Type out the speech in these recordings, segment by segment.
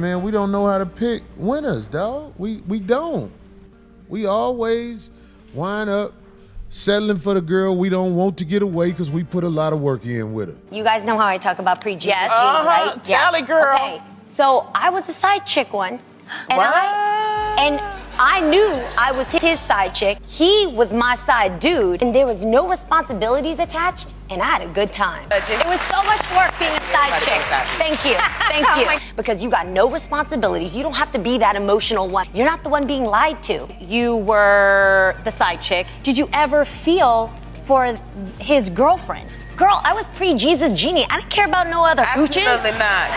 man, we don't know how to pick winners, dog. We don't. We always wind up settling for the girl we don't want to get away because we put a lot of work in with her. You guys know how I talk about pre-Jeezy, right? Tell it, girl. Okay. So I was a side chick once, and I knew I was his side chick. He was my side dude, and there was no responsibilities attached, and I had a good time. It was so much work being a side chick. Thank you, thank you. Because you got no responsibilities. You don't have to be that emotional one. You're not the one being lied to. You were the side chick. Did you ever feel for his girlfriend? Girl, I was pre-Jesus Jeannie. I didn't care about no other hooches. Absolutely not.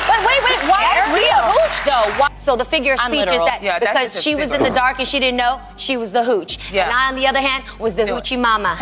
But wait, why is she a hooch though? Why? So the figure of speech is that because she was in the dark and she didn't know, she was the hooch. Yeah. And I, on the other hand, was the hoochie mama.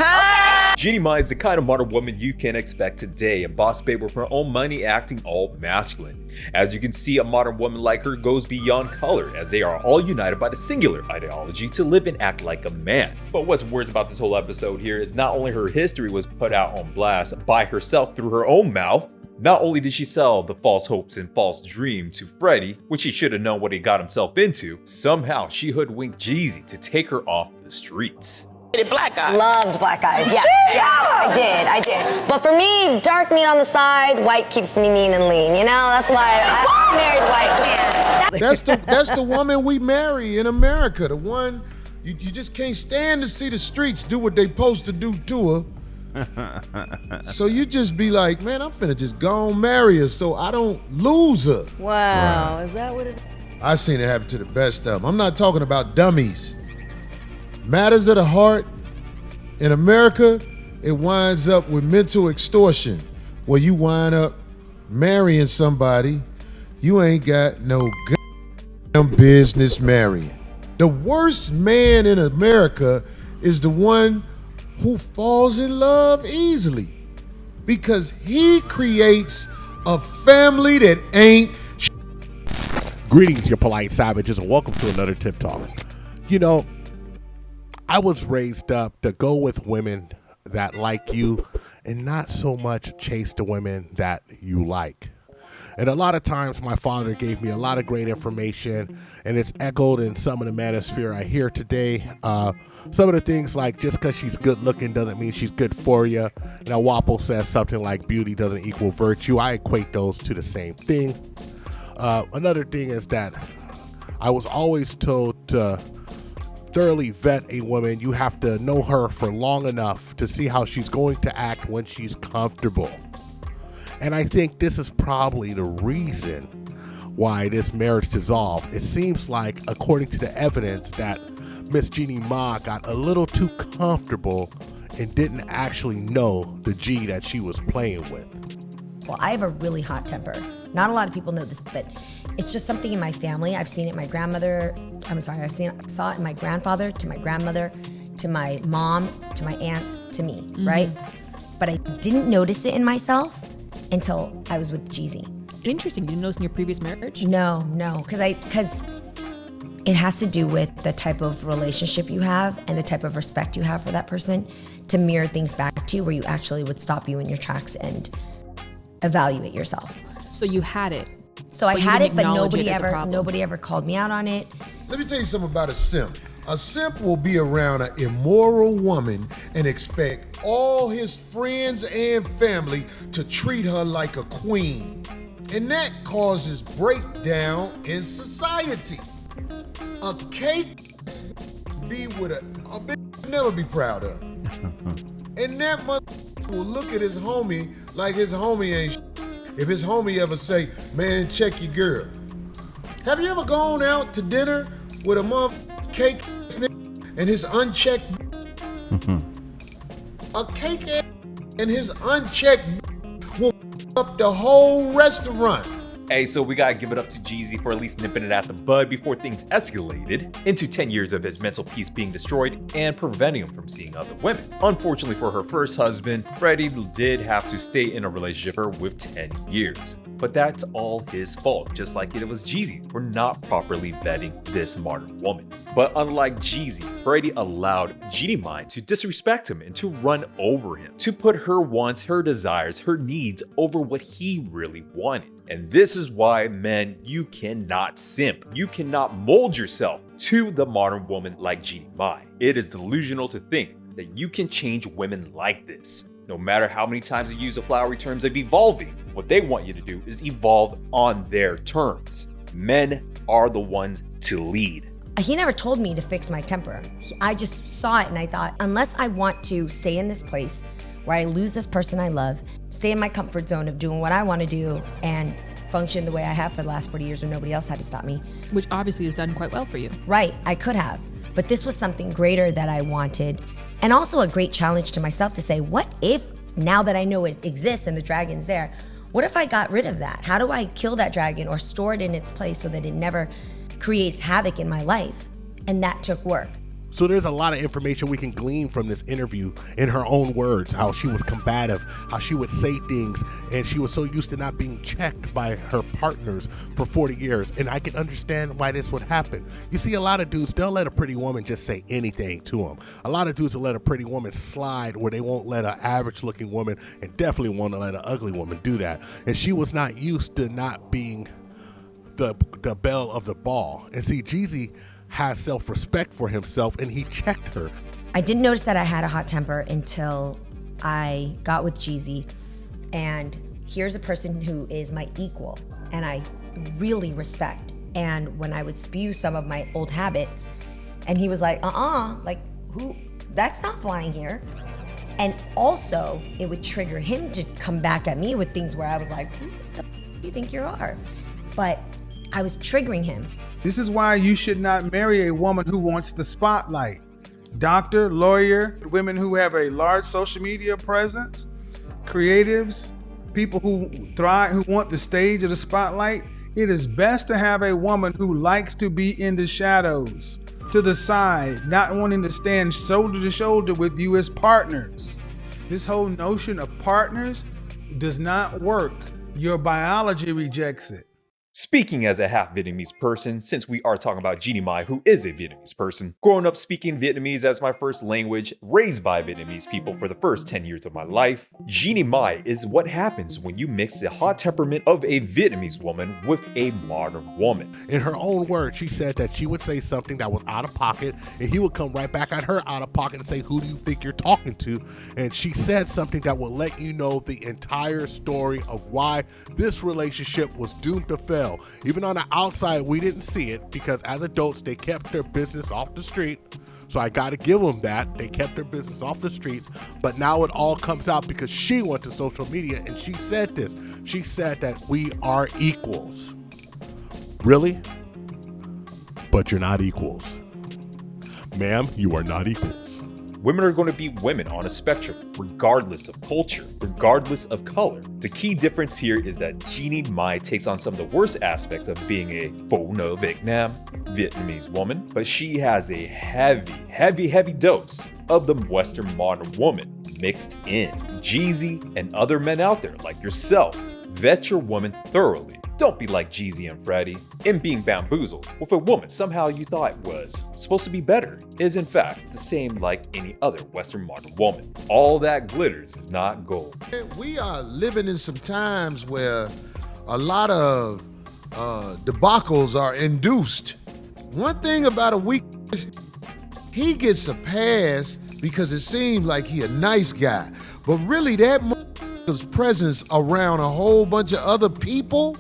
Jeannie Mai is the kind of modern woman you can expect today, a boss babe with her own money acting all masculine. As you can see, a modern woman like her goes beyond color, as they are all united by the singular ideology to live and act like a man. But what's worse about this whole episode here is not only her history was put out on blast by herself through her own mouth, not only did she sell the false hopes and false dream to Freddie, which he should have known what he got himself into, somehow she hoodwinked Jeezy to take her off the streets. Black guys. Loved black guys, yeah. I did. But for me, dark meat on the side, white keeps me mean and lean, you know? That's why I married white man. That's the woman we marry in America. The one, you just can't stand to see the streets do what they supposed to do to her. So you just be like, man, I'm finna just go and marry her so I don't lose her. Wow, is that what it is? I seen it happen to the best of them. I'm not talking about dummies. Matters of the heart, in America, it winds up with mental extortion, where you wind up marrying somebody you ain't got no goddamn business marrying. The worst man in America is the one who falls in love easily, because he creates a family that ain't Greetings, you polite savages, and welcome to another Tip Talk. You know, I was raised up to go with women that like you and not so much chase the women that you like. And a lot of times my father gave me a lot of great information, and it's echoed in some of the manosphere I hear today. Some of the things like just because she's good looking doesn't mean she's good for you. Now Wapo says something like beauty doesn't equal virtue. I equate those to the same thing. Another thing is that I was always told to thoroughly vet a woman. You have to know her for long enough to see how she's going to act when she's comfortable. And I think this is probably the reason why this marriage dissolved. It seems like, according to the evidence, that Miss Jeannie Mai got a little too comfortable and didn't actually know the G that she was playing with. Well, I have a really hot temper. Not a lot of people know this, but it's just something in my family. I've seen it in my grandmother. Saw it in my grandfather, to my grandmother, to my mom, to my aunts, to me, right? But I didn't notice it in myself until I was with Jeezy. Interesting. You didn't notice in your previous marriage? No, because it has to do with the type of relationship you have and the type of respect you have for that person to mirror things back to you, where you actually would stop you in your tracks and evaluate yourself. So you had it. So I had it, but nobody ever called me out on it. Let me tell you something about a simp. A simp will be around an immoral woman and expect all his friends and family to treat her like a queen. And that causes breakdown in society. A cake be with a bitch never be proud of. And that mother will look at his homie like his homie ain't shit. If his homie ever say, man, check your girl. Have you ever gone out to dinner with a motherfucking cake and his unchecked a cake and his unchecked will up the whole restaurant. Hey, so we gotta give it up to Jeezy for at least nipping it at the bud before things escalated into 10 years of his mental peace being destroyed and preventing him from seeing other women. Unfortunately for her first husband, Freddie did have to stay in a relationship with her with 10 years. But that's all his fault, just like it was Jeezy for not properly vetting this modern woman. But unlike Jeezy, Freddie allowed Jeannie Mai to disrespect him and to run over him, to put her wants, her desires, her needs over what he really wanted. And this is why, men, you cannot simp. You cannot mold yourself to the modern woman like Jeannie Mai. It is delusional to think that you can change women like this. No matter how many times you use the flowery terms of evolving, what they want you to do is evolve on their terms. Men are the ones to lead. He never told me to fix my temper. I just saw it and I thought, unless I want to stay in this place where I lose this person I love, stay in my comfort zone of doing what I want to do and function the way I have for the last 40 years when nobody else had to stop me. Which obviously has done quite well for you. Right, I could have. But this was something greater that I wanted. And also a great challenge to myself to say, what if, now that I know it exists and the dragon's there, what if I got rid of that? How do I kill that dragon or store it in its place so that it never creates havoc in my life? And that took work. So there's a lot of information we can glean from this interview in her own words, how she was combative, how she would say things, and she was so used to not being checked by her partners for 40 years. And I can understand why this would happen. You see, a lot of dudes, they'll let a pretty woman just say anything to them. A lot of dudes will let a pretty woman slide where they won't let an average looking woman, and definitely won't let an ugly woman do that. And she was not used to not being the belle of the ball. And see, Jeezy has self-respect for himself, and he checked her. I didn't notice that I had a hot temper until I got with Jeezy, and here's a person who is my equal and I really respect. And when I would spew some of my old habits, and he was like, like, who? That's not flying here. And also, it would trigger him to come back at me with things where I was like, who the f- do you think you are? But I was triggering him. This is why you should not marry a woman who wants the spotlight. Doctor, lawyer, women who have a large social media presence, creatives, people who thrive, who want the stage or the spotlight. It is best to have a woman who likes to be in the shadows, to the side, not wanting to stand shoulder to shoulder with you as partners. This whole notion of partners does not work. Your biology rejects it. Speaking as a half Vietnamese person, since we are talking about Jeannie Mai, who is a Vietnamese person, growing up speaking Vietnamese as my first language, raised by Vietnamese people for the first 10 years of my life, Jeannie Mai is what happens when you mix the hot temperament of a Vietnamese woman with a modern woman. In her own words, she said that she would say something that was out of pocket, and he would come right back at her out of pocket and say, who do you think you're talking to? And she said something that will let you know the entire story of why this relationship was doomed to fail. Even on the outside, we didn't see it because as adults, they kept their business off the street. So I got to give them that. They kept their business off the streets. But now it all comes out because she went to social media and she said this. She said that we are equals. Really? But you're not equals. Ma'am, you are not equals. Women are going to be women on a spectrum, regardless of culture, regardless of color. The key difference here is that Jeannie Mai takes on some of the worst aspects of being a Phu Nho Việt Nam Vietnamese woman, but she has a heavy dose of the Western modern woman mixed in. Jeezy and other men out there like yourself, vet your woman thoroughly. Don't be like Jeezy and Freddie in being bamboozled with a woman somehow you thought was supposed to be better is in fact the same like any other Western modern woman. All that glitters is not gold. We are living in some times where a lot of debacles are induced. One thing about a weak, he gets a pass because it seems like he a nice guy, but really that motherfucker's presence around a whole bunch of other people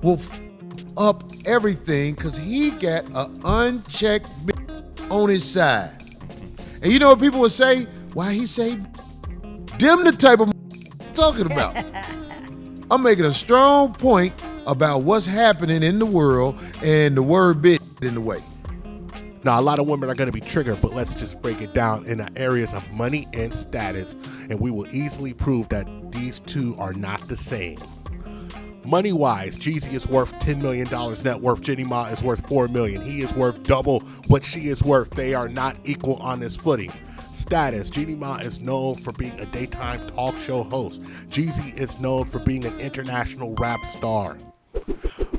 will up everything because he got an unchecked on his side. And you know what people would say? Why he say, them the type of talking about. I'm making a strong point about what's happening in the world and the word bitch in the way. Now, a lot of women are going to be triggered, but let's just break it down in the areas of money and status, and we will easily prove that these two are not the same. Money-wise, Jeezy is worth $10 million net worth. Jeannie Mai is worth $4 million. He is worth double what she is worth. They are not equal on this footing. Status. Jeannie Mai is known for being a daytime talk show host. Jeezy is known for being an international rap star.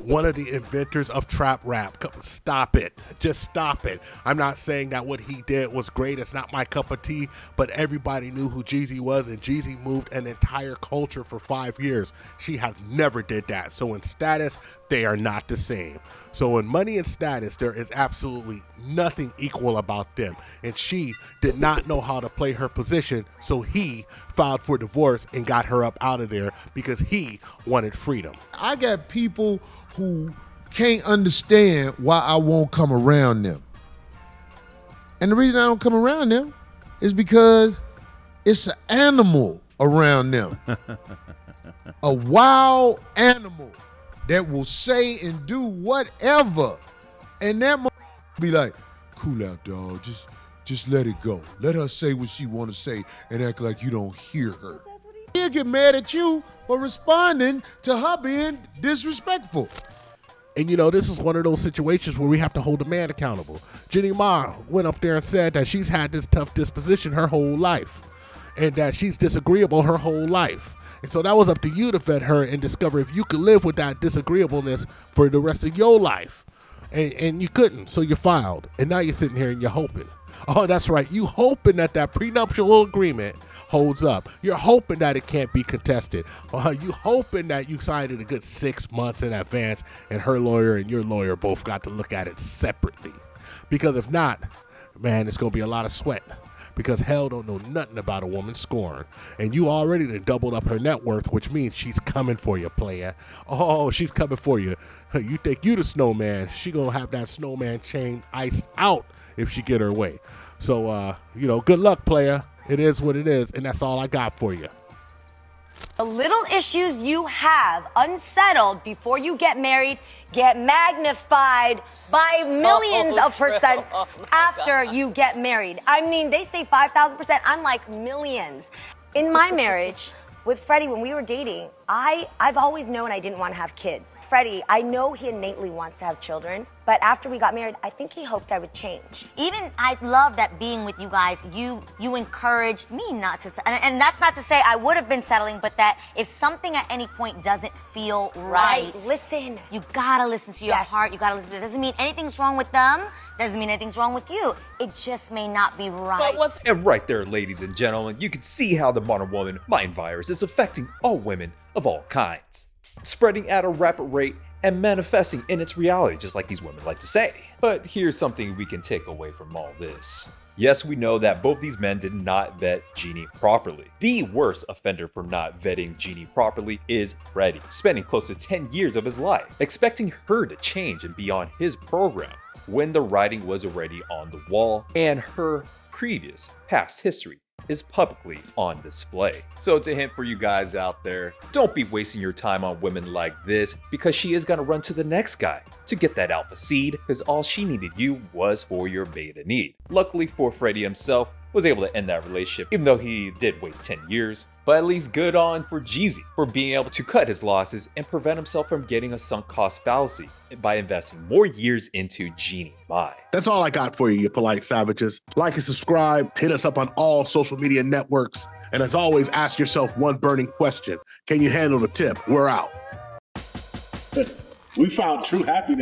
One of the inventors of trap rap. Stop it. Just stop it. I'm not saying that what he did was great. It's not my cup of tea, but everybody knew who Jeezy was, and Jeezy moved an entire culture for 5 years. She has never did that. So in status, they are not the same. So in money and status, there is absolutely nothing equal about them. And she did not know how to play her position, so he filed for divorce and got her up out of there because he wanted freedom. I got people who can't understand why I won't come around them. And the reason I don't come around them is because it's an animal around them. A wild animal that will say and do whatever. And that be like, cool out, dog. Just let it go. Let her say what she want to say and act like you don't hear her. He'll get mad at you for responding to her being disrespectful. And you know, this is one of those situations where we have to hold a man accountable. Jeannie Mai went up there and said that she's had this tough disposition her whole life and that she's disagreeable her whole life. And so that was up to you to vet her and discover if you could live with that disagreeableness for the rest of your life. And you couldn't, so you filed. And now you're sitting here and you're hoping. Oh, that's right. You hoping that prenuptial agreement holds up. You're hoping that it can't be contested. You hoping that you signed it a good 6 months in advance and her lawyer and your lawyer both got to look at it separately. Because if not, man, it's going to be a lot of sweat. Because hell don't know nothing about a woman scorn. And you already done doubled up her net worth, which means she's coming for you, player. Oh, she's coming for you. You think you the snowman. She going to have that snowman chain iced out if she get her way. So, good luck, player. It is what it is, and that's all I got for you. The little issues you have unsettled before you get married get magnified by millions of percent after you get married. I mean, they say 5,000%. I'm like millions. In my marriage with Freddie, when we were dating, I've always known I didn't want to have kids. Freddie, I know he innately wants to have children, but after we got married, I think he hoped I would change. Even I love that being with you guys, you encouraged me not to, and that's not to say I would have been settling, but that if something at any point doesn't feel right, listen. You gotta listen to your heart. You gotta listen. It doesn't mean anything's wrong with them. Doesn't mean anything's wrong with you. It just may not be right. And right there, ladies and gentlemen, you can see how the modern woman mind virus is affecting all women of all kinds, spreading at a rapid rate and manifesting in its reality, just like these women like to say. But here's something we can take away from all this. Yes, we know that both these men did not vet Jeannie properly. The worst offender for not vetting Jeannie properly is Freddie, spending close to 10 years of his life, expecting her to change and be on his program when the writing was already on the wall and her previous past history is publicly on display. So it's a hint for you guys out there, don't be wasting your time on women like this, because she is gonna run to the next guy to get that alpha seed, because all she needed you was for your beta need. Luckily for Freddie himself, was able to end that relationship, even though he did waste 10 years. But at least good on for Jeezy for being able to cut his losses and prevent himself from getting a sunk cost fallacy by investing more years into Jeannie Mai. That's all I got for you, you polite savages. Like and subscribe, hit us up on all social media networks, and as always, ask yourself one burning question. Can you handle the tip? We're out. We found true happiness